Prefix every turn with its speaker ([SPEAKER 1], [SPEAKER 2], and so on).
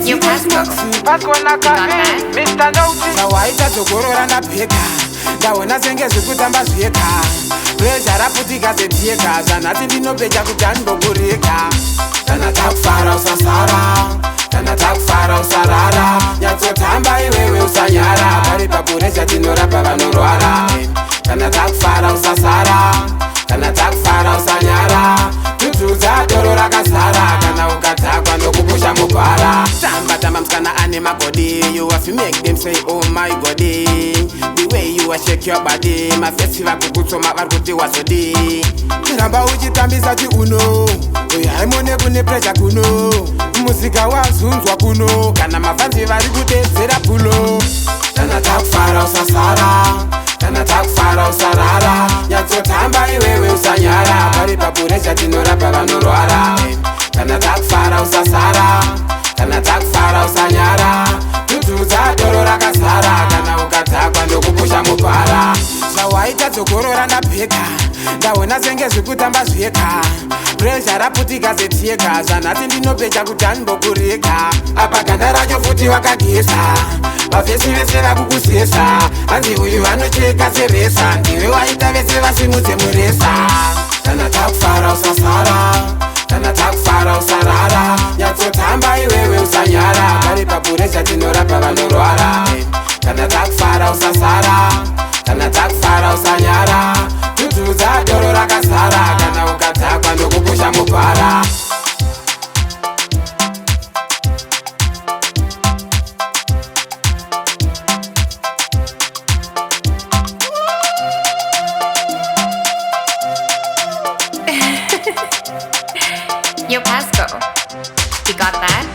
[SPEAKER 1] You Pasco na Kana, Mr. Notice.
[SPEAKER 2] Nawaita togorora ndapeka ndaona senge zvekutamba zveka pressure raputika setieka zvanhasi ndinopecha kuti handinokureka kana takufara usasara kana takufara usarara nyatsotamba iwewe usanyara pari papuresha tinorapa vanorwara kana takufara usasara kana takufara usanyara tutudza doro rakazara kana ukatakwa ndokupusha mugwara tamba msikana ane mabody you have to make them say oh my god the way you are shake your body mafesi vakukutsoma vari kuti wazodi ramba uchitambisa chiuno uya haimone kune pressure kuno muzika wazunzwa kuno kana mafanzi vari kudedzera pulo kana takufara usasara kana takufara usarara nyatsotamba iwewe usanyara pari papuresha tinorapa vanorwara kana takufara usasara kana takufara usanyara tutudza doro rakazara kana ukatakwa ndokupusha mugwara zvawaita dzogorora ndapeka ndaona senge zvekutamba zveka pressure raputika setieka zvanhasi ndinopecha kuti handinokureka apa ganda racho futi vakagesa vavhesi vese vakukuzesa hanzi uyu vanocheka seresa ndive waita vese vasimudze muresa kana takufara usasara kana takufara usarara nyatsotamba iwewe usanyara pari papuresha tinorapa vanorwara kana takufara usasara kana takufara usanyara tutudza doro rakazara kana ukatakwa ndokupusha mugwara
[SPEAKER 1] You Pasco, you got that?